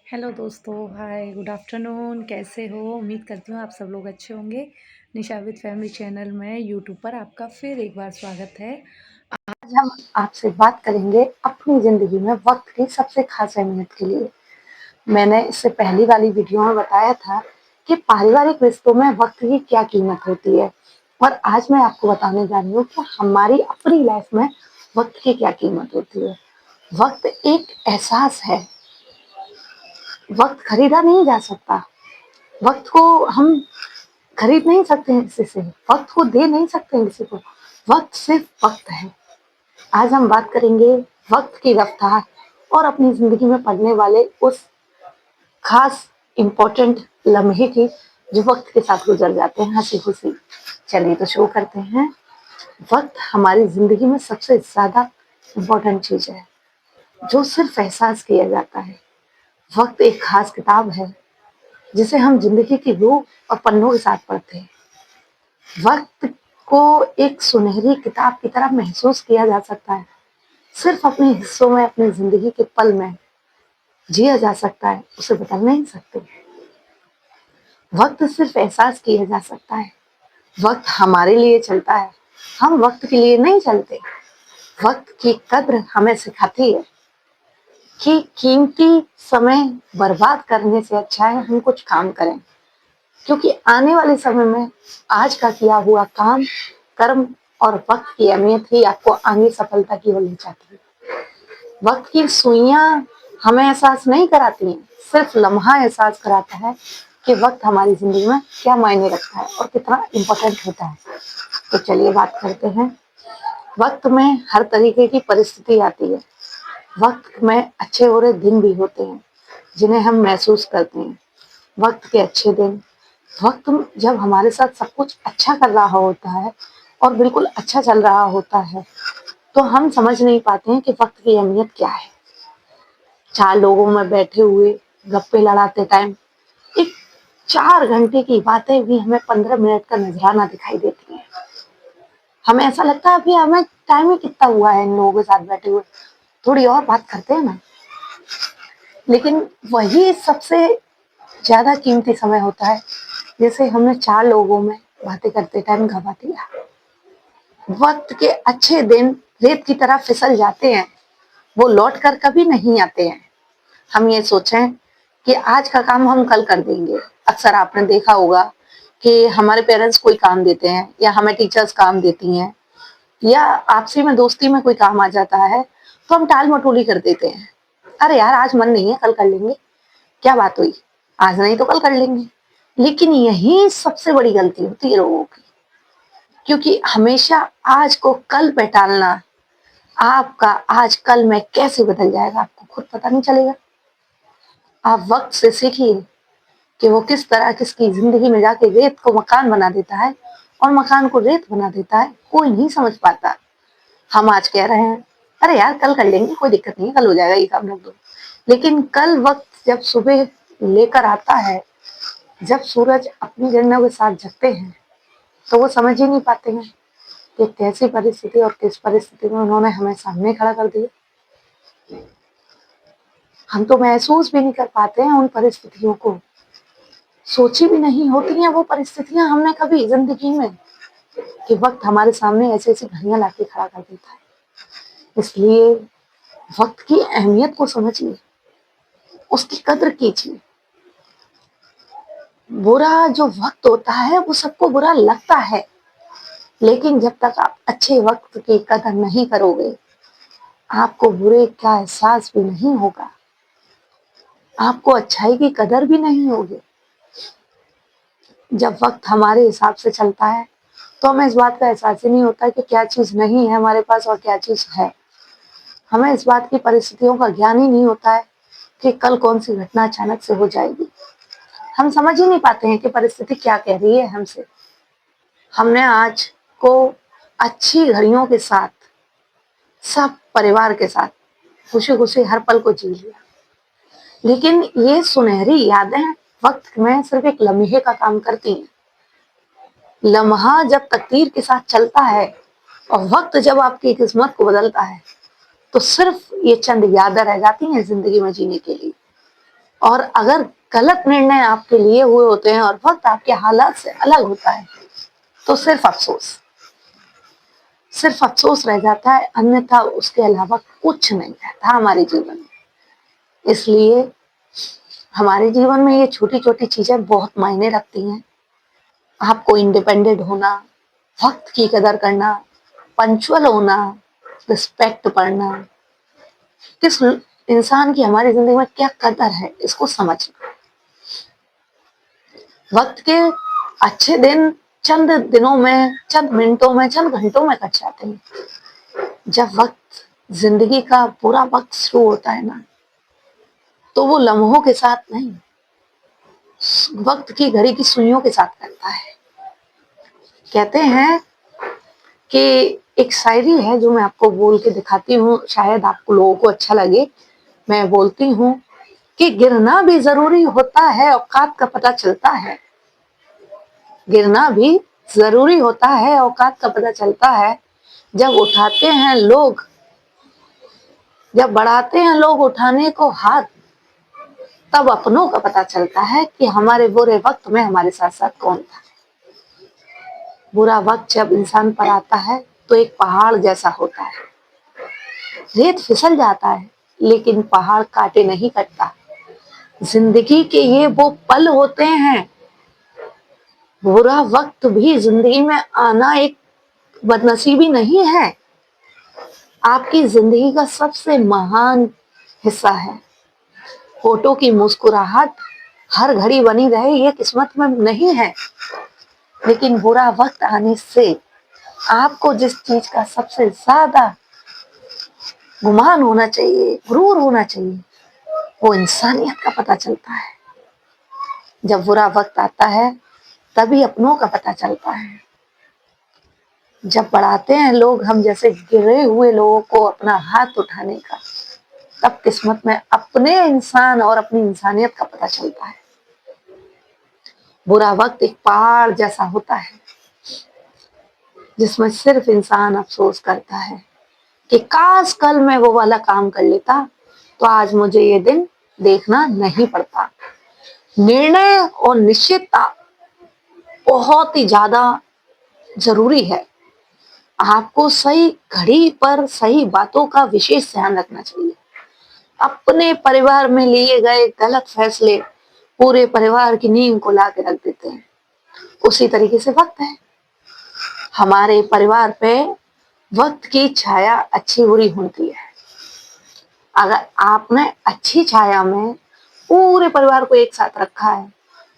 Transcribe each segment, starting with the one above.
Hello दोस्तों, हाय, good afternoon. कैसे हो? उम्मीद करती हूँ आप सब लोग अच्छे होंगे। निशा विद फैमिली चैनल में यूट्यूब पर आपका फिर एक बार स्वागत है। आज हम आपसे बात करेंगे अपनी ज़िंदगी में वक्त की सबसे खास अहमियत के लिए। मैंने इससे पहली वाली वीडियो में बताया था कि पारिवारिक रिश्तों में वक्त की क्या कीमत होती है, और आज मैं आपको बताने जा रही हूँ कि हमारी अपनी लाइफ में वक्त की क्या कीमत होती है। वक्त एक एहसास है। वक्त खरीदा नहीं जा सकता। वक्त को हम खरीद नहीं सकते हैं किसी से, वक्त को दे नहीं सकते हैं किसी को। वक्त सिर्फ वक्त है। आज हम बात करेंगे वक्त की रफ्तार और अपनी जिंदगी में पड़ने वाले उस खास इम्पोर्टेंट लम्हे की जो वक्त के साथ गुजर जाते हैं हंसी खुशी। चलिए तो शुरू करते हैं। वक्त हमारी जिंदगी में सबसे ज्यादा इम्पोर्टेंट चीज है जो सिर्फ एहसास किया जाता है। वक्त एक खास किताब है जिसे हम जिंदगी की रूह और पन्नों के साथ पढ़ते हैं। वक्त को एक सुनहरी किताब की तरह महसूस किया जा सकता है। सिर्फ अपने हिस्सों में, अपनी जिंदगी के पल में जिया जा सकता है, उसे बदल नहीं सकते। वक्त सिर्फ एहसास किया जा सकता है। वक्त हमारे लिए चलता है, हम वक्त के लिए नहीं चलते। वक्त की कद्र हमें सिखाती है कि कीमती समय बर्बाद करने से अच्छा है हम कुछ काम करें, क्योंकि आने वाले समय में आज का किया हुआ काम, कर्म और वक्त की अहमियत ही आपको आगे सफलता की ओर ले जाती है। वक्त की सुइयां हमें एहसास नहीं कराती हैं, सिर्फ लम्हा एहसास कराता है कि वक्त हमारी जिंदगी में क्या मायने रखता है और कितना इम्पोर्टेंट होता है। तो चलिए बात करते हैं। वक्त में हर तरीके की परिस्थिति आती है। वक्त में अच्छे बुरे दिन भी होते हैं जिन्हें हम महसूस करते हैं। वक्त के अच्छे दिन, वक्त जब हमारे साथ सब कुछ अच्छा कर रहा होता है और बिल्कुल अच्छा चल रहा होता है, तो हम समझ नहीं पाते हैं कि वक्त की अहमियत क्या है। चार लोगों में बैठे हुए गप्पे लड़ाते टाइम एक 4 घंटे की बातें भी हमें 15 मिनट का नजराना दिखाई देती है। हमें ऐसा लगता है अभी हमें टाइम ही कितना हुआ है इन लोगों के साथ बैठे हुए, थोड़ी और बात करते हैं ना। लेकिन वही सबसे ज्यादा कीमती समय होता है जैसे हमने चार लोगों में बातें करते टाइम गवा दिया। वक्त के अच्छे दिन रेत की तरह फिसल जाते हैं, वो लौट कर कभी नहीं आते हैं। हम ये सोचें कि आज का काम हम कल कर देंगे। अक्सर आपने देखा होगा कि हमारे पेरेंट्स कोई काम देते हैं या हमें टीचर्स काम देती हैं या आपसी में दोस्ती में कोई काम आ जाता है, तो हम टाल मटोली कर देते हैं। अरे यार, आज मन नहीं है, कल कर लेंगे। क्या बात हुई, आज नहीं तो कल कर लेंगे। लेकिन यही सबसे बड़ी गलती होती है लोगों की, क्योंकि हमेशा आज को कल पे टालना, आपका आज कल में कैसे बदल जाएगा आपको खुद पता नहीं चलेगा। आप वक्त से सीखिए कि वो किस तरह किसकी जिंदगी में जाके रेत को मकान बना देता है और मकान को रेत बना देता है, कोई नहीं समझ पाता। हम आज कह रहे हैं अरे यार कल कर लेंगे, कोई दिक्कत नहीं है, कल हो जाएगा, ये काम रख दो। लेकिन कल वक्त जब सुबह लेकर आता है, जब सूरज अपनी किरणों के साथ जगते हैं, तो वो समझ ही नहीं पाते हैं कि कैसी परिस्थिति और किस परिस्थिति में उन्होंने हमें सामने खड़ा कर दिया। हम तो महसूस भी नहीं कर पाते हैं उन परिस्थितियों को, सोची भी नहीं होती हैं वो परिस्थितियां हमने कभी जिंदगी में, कि वक्त हमारे सामने ऐसी ऐसी घड़ियां लाके खड़ा कर देता है। इसलिए वक्त की अहमियत को समझिए, उसकी कद्र कीजिए। बुरा जो वक्त होता है वो सबको बुरा लगता है, लेकिन जब तक आप अच्छे वक्त की कदर नहीं करोगे, आपको बुरे का एहसास भी नहीं होगा, आपको अच्छाई की कदर भी नहीं होगी। जब वक्त हमारे हिसाब से चलता है तो हमें इस बात का एहसास ही नहीं होता कि क्या चीज नहीं है हमारे पास और क्या चीज है। हमें इस बात की परिस्थितियों का ज्ञान ही नहीं होता है कि कल कौन सी घटना अचानक से हो जाएगी। हम समझ ही नहीं पाते हैं कि परिस्थिति क्या कह रही है हमसे। हमने आज को अच्छी घड़ियों के साथ, सब परिवार के साथ खुशी खुशी हर पल को जी लिया, लेकिन ये सुनहरी यादें वक्त में सिर्फ एक लम्हे का काम करती हैं। लम्हा जब तकदीर के साथ चलता है और वक्त जब आपकी किस्मत को बदलता है, तो सिर्फ ये चंद यादें रह जाती हैं जिंदगी में जीने के लिए। और अगर गलत निर्णय आपके लिए हुए होते हैं और वक्त आपके हालात से अलग होता है तो सिर्फ अफसोस रह जाता है, अन्यथा उसके अलावा कुछ नहीं रहता हमारे जीवन में। इसलिए हमारे जीवन में ये छोटी छोटी चीजें बहुत मायने रखती हैं। आपको इंडिपेंडेंट होना, वक्त की कदर करना, पंक्चुअल होना, रिस्पेक्ट पढ़ना, किस इंसान की हमारी जिंदगी में क्या कदर है इसको समझना। वक्त के अच्छे दिन चंद दिनों में, चंद मिनटों में, चंद घंटों में कट जाते हैं। जब वक्त जिंदगी का पूरा वक्त शुरू होता है ना, तो वो लम्हों के साथ नहीं, वक्त की घड़ी की सुइयों के साथ करता है। कहते हैं कि एक शायरी है जो मैं आपको बोल के दिखाती हूँ, शायद आपको लोगों को अच्छा लगे। मैं बोलती हूँ कि गिरना भी जरूरी होता है, औकात का पता चलता है। गिरना भी जरूरी होता है, औकात का पता चलता है। जब उठाते हैं लोग, जब बढ़ाते हैं लोग उठाने को हाथ, तब अपनों का पता चलता है कि हमारे बुरे वक्त में हमारे साथ साथ कौन था। बुरा वक्त जब इंसान पर आता है तो एक पहाड़ जैसा होता है। रेत फिसल जाता है लेकिन पहाड़ काटे नहीं कटता। जिंदगी के ये वो पल होते हैं। बुरा वक्त भी जिंदगी में आना एक बदनसीबी नहीं है, आपकी जिंदगी का सबसे महान हिस्सा है। होठों की मुस्कुराहट हर घड़ी बनी रहे ये किस्मत में नहीं है, लेकिन बुरा वक्त आने से आपको जिस चीज का सबसे ज्यादा गुमान होना चाहिए, गुरूर होना चाहिए, वो इंसानियत का पता चलता है। जब बुरा वक्त आता है तभी अपनों का पता चलता है। जब बढ़ाते हैं लोग हम जैसे गिरे हुए लोगों को अपना हाथ उठाने का, तब किस्मत में अपने इंसान और अपनी इंसानियत का पता चलता है। बुरा वक्त एक पहाड़ जैसा होता है जिसमें सिर्फ इंसान अफसोस करता है कि काश कल मैं वो वाला काम कर लेता तो आज मुझे ये दिन देखना नहीं पड़ता। निर्णय और निश्चितता बहुत ही ज्यादा जरूरी है। आपको सही घड़ी पर सही बातों का विशेष ध्यान रखना चाहिए। अपने परिवार में लिए गए गलत फैसले पूरे परिवार की नींव को ला के रख देते हैं। उसी तरीके से वक्त है। हमारे परिवार पे वक्त की छाया अच्छी बुरी होती है। अगर आपने अच्छी छाया में पूरे परिवार को एक साथ रखा है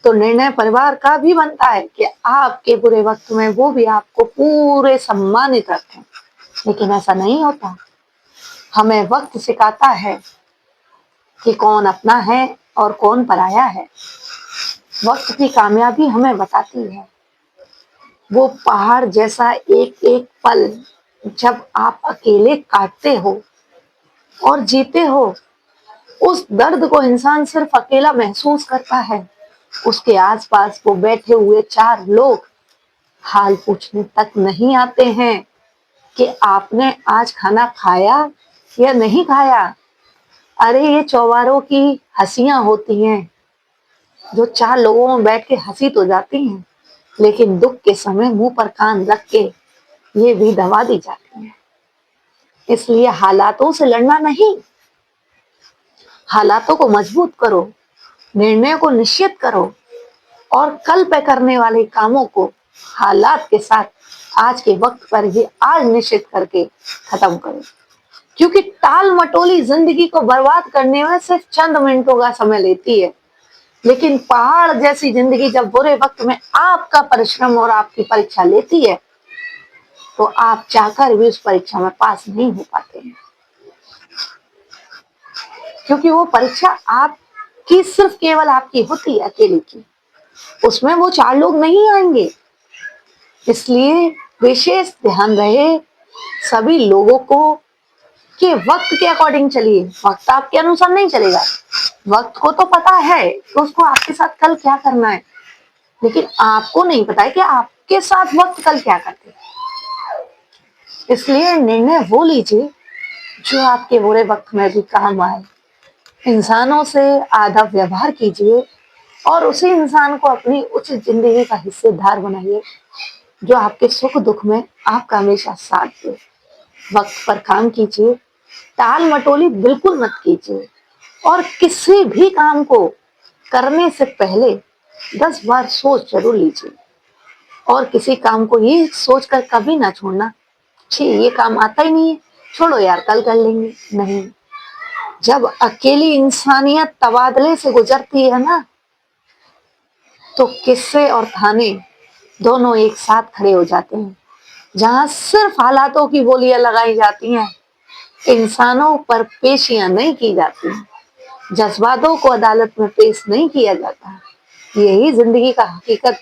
तो निर्णय परिवार का भी बनता है कि आपके बुरे वक्त में वो भी आपको पूरे सम्मानित रखें। लेकिन ऐसा नहीं होता। हमें वक्त सिखाता है कि कौन अपना है और कौन पराया है। वक्त की कामयाबी हमें बताती है वो पहाड़ जैसा एक एक पल जब आप अकेले काटते हो और जीते हो। उस दर्द को इंसान सिर्फ अकेला महसूस करता है। उसके आसपास वो बैठे हुए चार लोग हाल पूछने तक नहीं आते हैं कि आपने आज खाना खाया या नहीं खाया। अरे ये चौबारों की हंसियां होती हैं जो चार लोगों में बैठ के हंसी तो जाती हैं, लेकिन दुख के समय मुंह पर कान रख के ये भी दबा दी जाती है। इसलिए हालातों से लड़ना नहीं, हालातों को मजबूत करो, निर्णय को निश्चित करो और कल पे करने वाले कामों को हालात के साथ आज के वक्त पर ही आज निश्चित करके खत्म करो। क्योंकि टाल मटोली जिंदगी को बर्बाद करने में सिर्फ चंद मिनटों का समय लेती है, लेकिन पहाड़ जैसी जिंदगी जब बुरे वक्त में आपका परिश्रम और आपकी परीक्षा लेती है तो आप चाहकर भी उस परीक्षा में पास नहीं हो पाते हैं। क्योंकि वो परीक्षा आपकी सिर्फ केवल आपकी होती है, अकेले की। उसमें वो चार लोग नहीं आएंगे। इसलिए विशेष ध्यान रहे सभी लोगों को कि वक्त के अकॉर्डिंग चलिए। वक्त आपके अनुसार नहीं चलेगा। वक्त को तो पता है कि उसको आपके साथ कल क्या करना है, लेकिन आपको नहीं पता है कि आपके साथ वक्त कल क्या करते हैं। इसलिए निर्णय वो लीजिए जो आपके बुरे वक्त में भी काम आए। इंसानों से आदब व्यवहार कीजिए और उसी इंसान को अपनी उचित ज़िंदगी का हिस्सेदार बनाइए, जो आपके सुख-दुःख में आपका हमेशा साथ दे। वक़्त पर काम कीजिए, टाल-मटोली बिल्कुल मत कीजिए और किसी भी काम को करने से पहले 10 बार सोच ज़रूर लीजिए और किसी काम को ये सोचकर कभी ना छोड़ना, छी ये काम आता ही नहीं है, छोड़ो यार कल कर लेंगे, नहीं। जब अकेली इंसानियत तबादले से गुजरती है ना, तो किस्से और थाने दोनों एक साथ खड़े हो जाते हैं। जहाँ सिर्फ हालातों की बोलियां लगाई जाती हैं, इंसानों पर पेशियां नहीं की जाती, जज्बातों को अदालत में पेश नहीं किया जाता। यही जिंदगी का हकीकत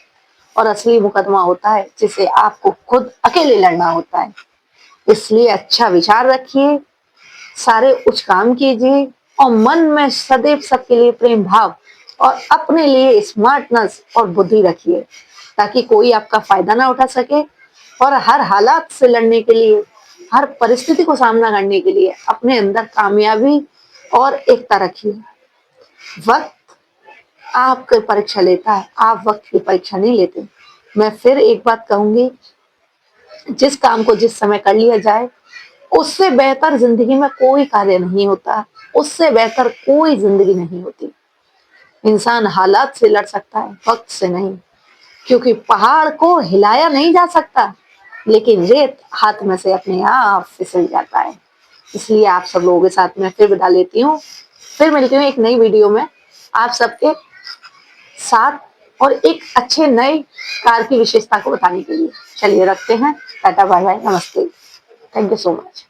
और असली मुकदमा होता है, जिसे आपको खुद अकेले लड़ना होता है। इसलिए अच्छा विचार रखिए, सारे उच्च काम कीजिए और मन में सदैव सबके लिए प्रेम भाव और अपने लिए स्मार्टनेस और बुद्धि रखिए, ताकि कोई आपका फायदा ना उठा सके और हर हालात से लड़ने के लिए, हर परिस्थिति को सामना करने के लिए अपने अंदर कामयाबी और एकता रखिए। वक्त आपकी परीक्षा लेता है, आप वक्त की परीक्षा नहीं लेते। मैं फिर एक बात कहूंगी, जिस काम को जिस समय कर लिया जाए, उससे बेहतर जिंदगी में कोई कार्य नहीं होता, उससे बेहतर कोई जिंदगी नहीं होती। इंसान हालात से लड़ सकता है, वक्त से नहीं, क्योंकि पहाड़ को हिलाया नहीं जा सकता, लेकिन रेत हाथ में से अपने आप फिसल जाता है। इसलिए आप सब लोगों के साथ में फिर विदा लेती हूँ, फिर मिलती हूँ एक नई वीडियो में आप सबके साथ और एक अच्छे नए कार की विशेषता को बताने के लिए। चलिए रखते हैं, टाटा बाय बाय, नमस्ते, थैंक यू सो मच।